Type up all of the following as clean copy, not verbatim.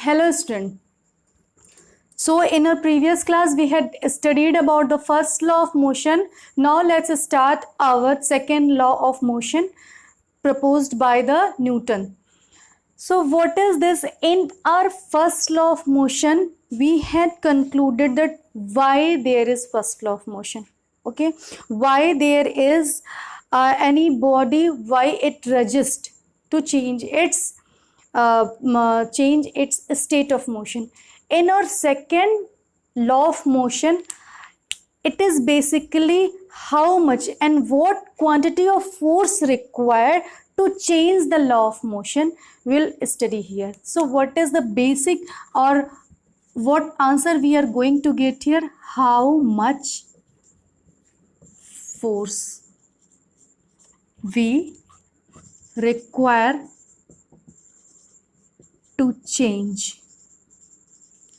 Hello student. So in our previous class we had studied about the first law of motion. Now let's start our second law of motion proposed by the Newton. So what is this? In our first law of motion we had concluded that why there is first law of motion. Okay, why there is any body, why it resists to change its state of motion. In our second law of motion, it is basically how much and what quantity of force required to change the law of motion we'll study here. So what is the basic or what answer we are going to get here? How much force we require to change.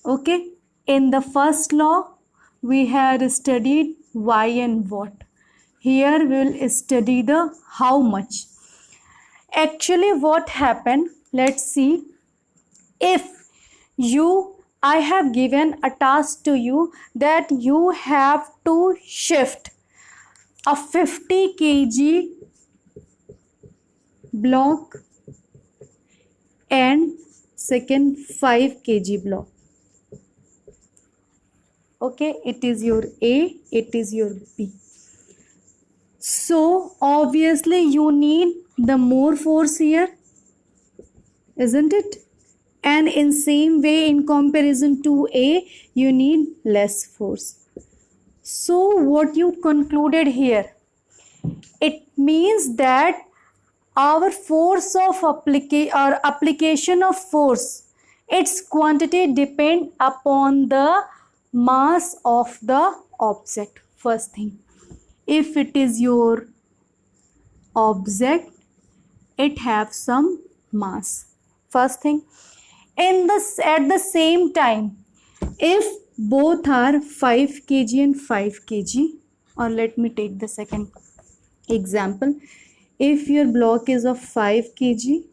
Okay, in the first law we had studied why and what. Here we will study the how much. Actually what happened, let's see. If I have given a task to you that you have to shift a 50 kg block and second 5 kg block. Okay, it is your A, it is your B. So obviously you need the more force here, isn't it? And in same way, in comparison to A, you need less force. So what you concluded here? It means that our force of application of force, its quantity depend upon the mass of the object. First thing, if it is your object, it have some mass. First thing, at the same time, if both are 5 kg and 5 kg, or let me take the second example. If your block is of 5 kg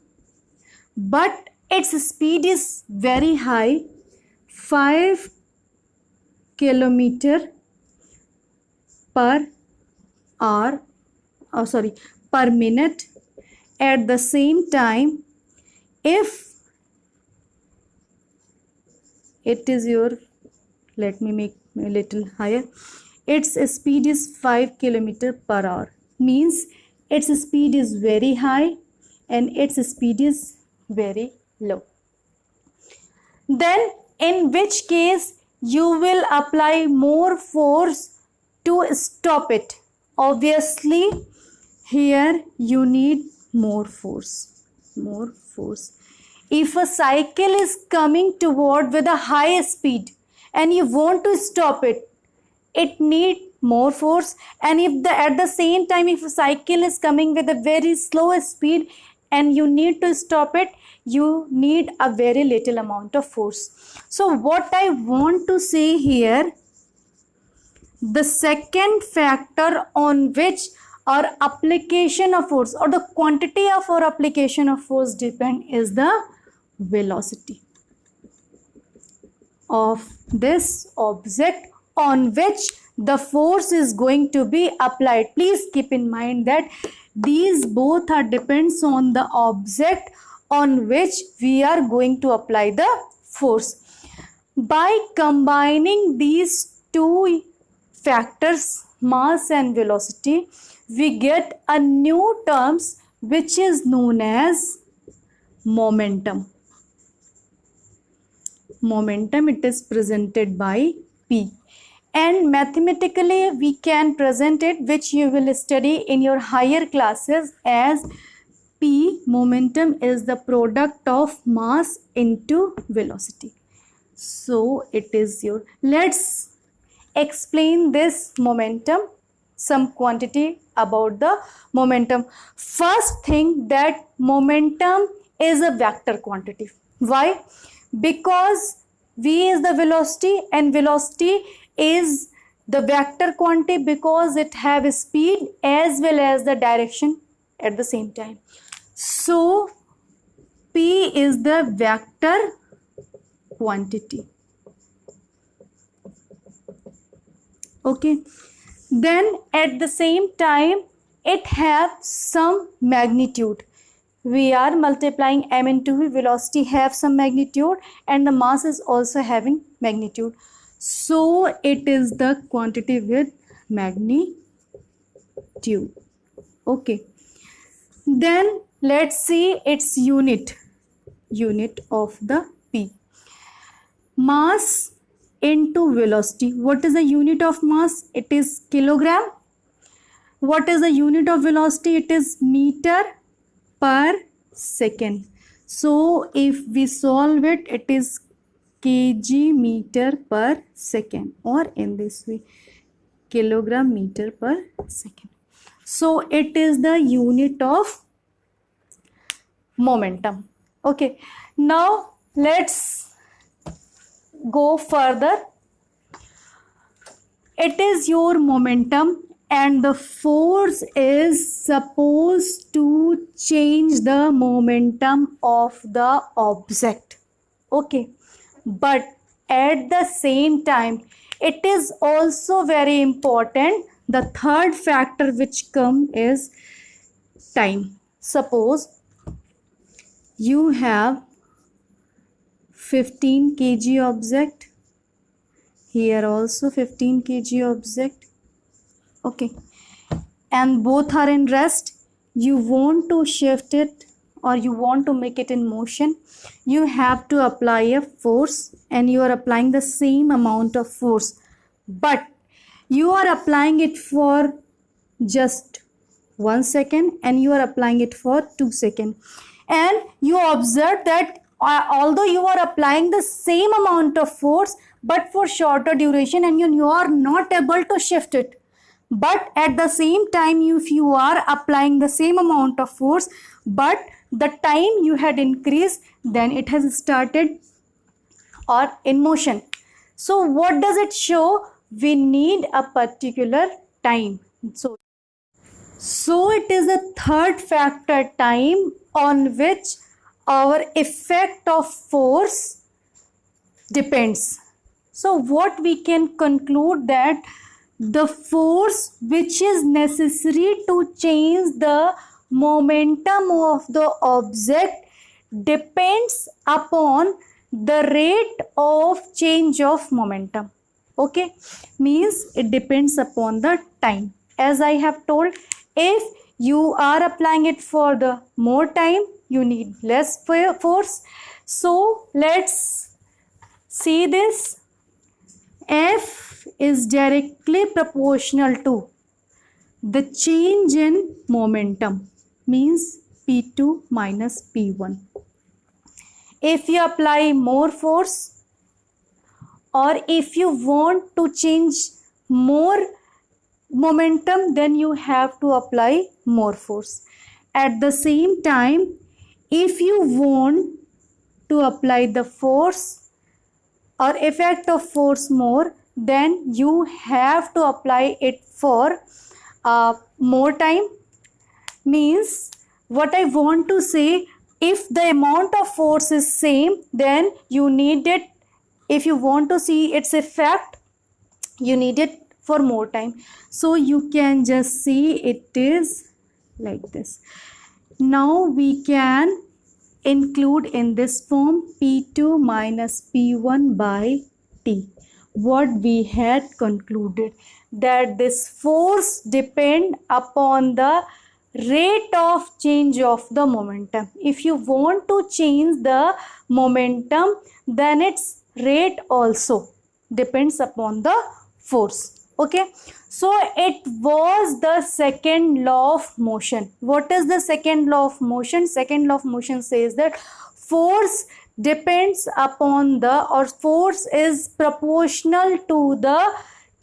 but its speed is very high, 5 kilometer per hour, per minute. At the same time, if it is your, let me make a little higher, its speed is 5 kilometer per hour, means its speed is very high and its speed is very low. Then in which case you will apply more force to stop it? Obviously here you need more force. If a cycle is coming toward with a high speed and you want to stop it, it need more force. And if at the same time, if a cycle is coming with a very slow speed and you need to stop it, you need a very little amount of force. So what I want to say here, the second factor on which our application of force or the quantity of our application of force depend is the velocity of this object on which the force is going to be applied. Please keep in mind that these both are depends on the object on which we are going to apply the force. By combining these two factors, mass and velocity, we get a new terms which is known as momentum. Momentum, it is presented by P. And mathematically we can present it, which you will study in your higher classes, as P, momentum, is the product of mass into velocity. So it is your, let's explain this momentum, some quantity about the momentum. First thing, that momentum is a vector quantity. Why? Because V is the velocity and velocity is the vector quantity because it have speed as well as the direction at the same time. So P is the vector quantity. Okay, then at the same time it have some magnitude. We are multiplying m into v, velocity have some magnitude and the mass is also having magnitude. So it is the quantity with magnitude. Okay, then let's see its unit of the P. Mass into velocity. What is the unit of mass? It is kilogram. What is the unit of velocity? It is meter per second. So if we solve it, it is kg meter per second, or in this way, kilogram meter per second. So it is the unit of momentum. Okay, now let's go further. It is your momentum and the force is supposed to change the momentum of the object. Okay, but at the same time it is also very important, the third factor which come is time. Suppose you have 15 kg object, here also 15 kg object. Okay, and both are in rest. You want to shift it or you want to make it in motion, you have to apply a force and you are applying the same amount of force, but you are applying it for just 1 second and you are applying it for 2 seconds, and you observe that although you are applying the same amount of force but for shorter duration and you are not able to shift it, but at the same time if you are applying the same amount of force but the time you had increased, then it has started or in motion. So what does it show? We need a particular time. So it is a third factor, time, on which our effect of force depends. So what we can conclude, that the force which is necessary to change the momentum of the object depends upon the rate of change of momentum. Okay, means it depends upon the time. As I have told, if you are applying it for the more time, you need less force. So let's see this. F is directly proportional to the change in momentum, means P2 minus P1. If you apply more force, or if you want to change more momentum, then you have to apply more force. At the same time, if you want to apply the force or effect of force more, then you have to apply it for more time. Means what I want to say, if the amount of force is same, then you need it, if you want to see its effect, you need it for more time. So you can just see it is like this. Now we can include in this form P2 minus P1 by T. What we had concluded, that this force depend upon the rate of change of the momentum. If you want to change the momentum, then its rate also depends upon the force. Okay, so it was the second law of motion. What is the second law of motion? Second law of motion says that force depends upon the, or force is proportional to the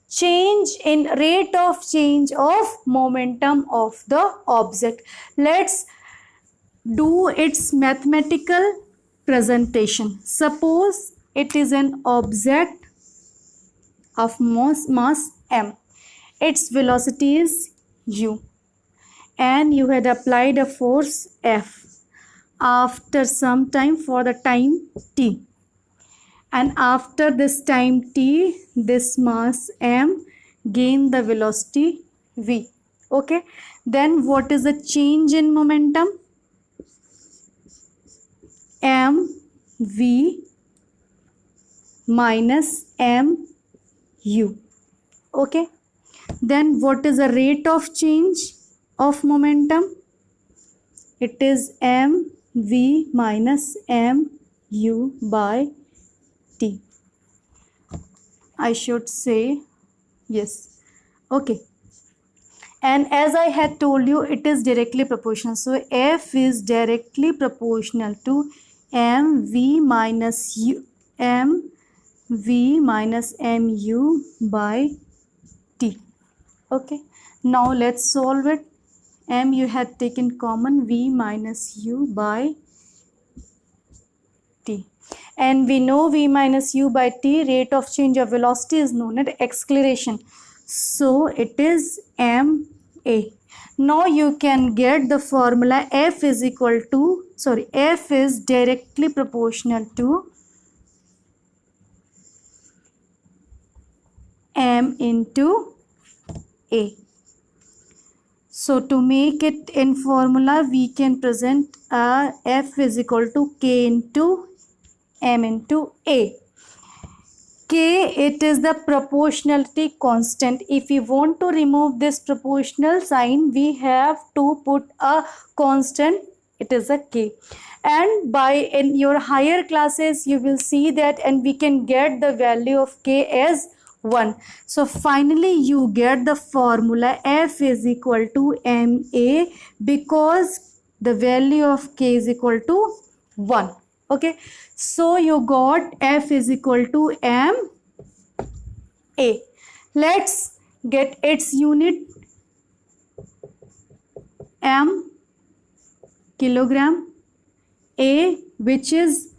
change in rate of change of momentum of the object. Let's do its mathematical presentation. Suppose it is an object of mass m, its velocity is u, and you had applied a force F after some time for the time t, and after this time t, this mass m gain the velocity v. Okay, then what is the change in momentum? M v minus m u. Okay, then what is the rate of change of momentum? It is m v minus m u by t. I should say yes. Okay, and as I had told you, it is directly proportional. So F is directly proportional to mv minus mu by t. Okay, now let's solve it. M you had taken common, v minus u by t, and we know v minus u by t, rate of change of velocity is known as acceleration, so it is ma. Now you can get the formula. F is equal to, sorry, F is directly proportional to m into a. So to make it in formula, we can present F is equal to k into m into a. K, it is the proportionality constant. If we want to remove this proportional sign, we have to put a constant, it is a k. And by in your higher classes you will see that, and we can get the value of k as 1. So finally you get the formula F is equal to ma, because the value of k is equal to 1. Okay, so you got F is equal to ma. Let's get its unit. M kilogram, a which is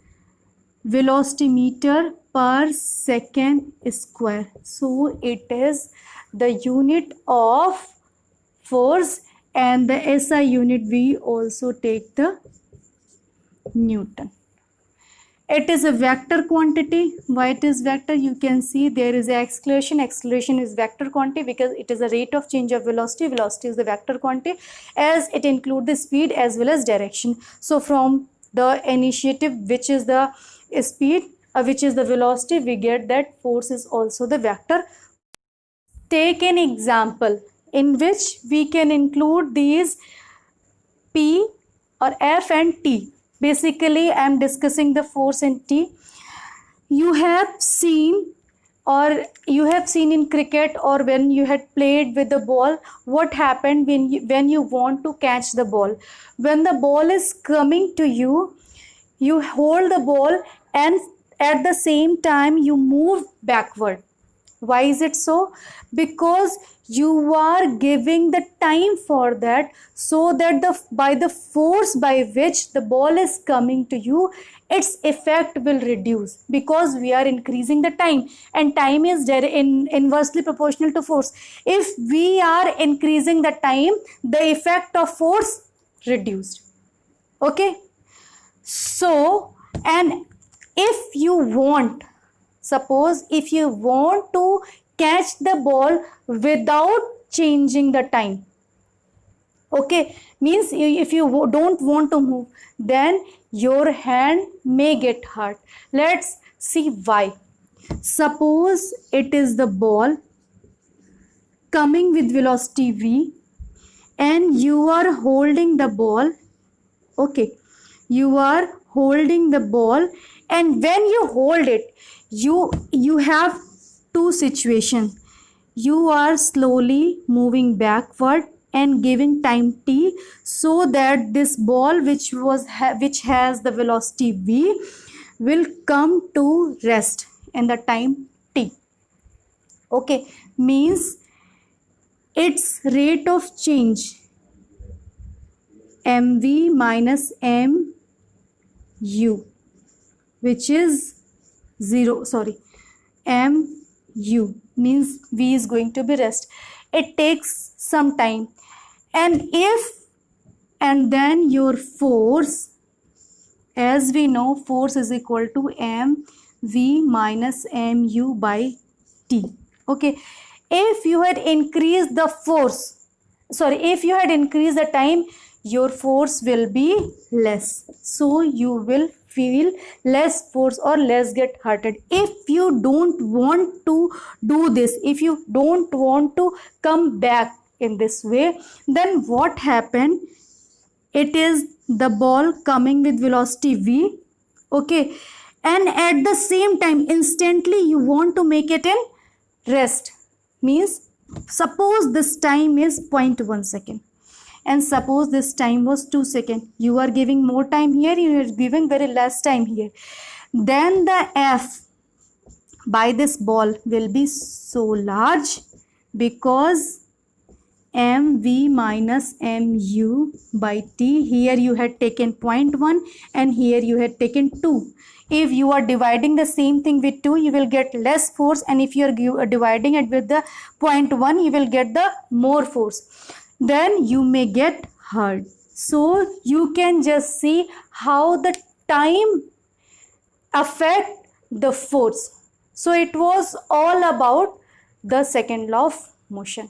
velocity meter per second square. So it is the unit of force, and the SI unit we also take the Newton. It is a vector quantity. Why it is vector? You can see there is acceleration. Acceleration is vector quantity because it is a rate of change of velocity. Velocity is the vector quantity, as it includes the speed as well as direction. So from the initiative, which is the speed, which is the velocity, we get that force is also the vector. Take an example in which we can include these P or F and T. Basically I am discussing the force in T. You have seen in cricket, or when you had played with the ball, what happened when you want to catch the ball. When the ball is coming to you, you hold the ball and at the same time you move backward. Why is it so? Because you are giving the time for that, so that by the force by which the ball is coming to you, its effect will reduce, because we are increasing the time, and time is inversely proportional to force. If we are increasing the time, the effect of force reduced. Okay, so, and if you want, suppose if you want to catch the ball without changing the time, okay, means if you don't want to move, then your hand may get hurt. Let's see why. Suppose it is the ball coming with velocity v, and you are holding the ball. Okay, you are holding the ball, and when you hold it, you have two situations. You are slowly moving backward and giving time t, so that this ball which has the velocity v will come to rest in the time t. Okay, means its rate of change mv minus mu, which is 0, sorry, mu means v is going to be rest. It takes some time, and then your force, as we know, force is equal to m v minus mu by t. Okay, if you had increased the force, sorry, if you had increased the time, your force will be less, so you will feel less force or less get hurted. If you don't want to do this, if you don't want to come back in this way, then what happened? It is the ball coming with velocity v, okay, and at the same time instantly you want to make it in rest. Means suppose this time is 0.1 second and suppose this time was 2 seconds, you are giving more time here, you are giving very less time here, then the f by this ball will be so large because mv minus mu by t, here you had taken 0.1 and here you had taken 2. If you are dividing the same thing with 2, you will get less force, and if you are dividing it with the 0.1, you will get the more force. Then you may get hurt. So you can just see how the time affect the force. So it was all about the second law of motion.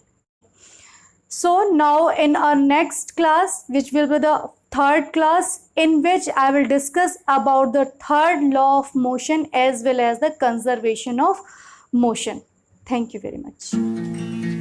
So now in our next class, which will be the third class, in which I will discuss about the third law of motion as well as the conservation of motion. Thank you very much.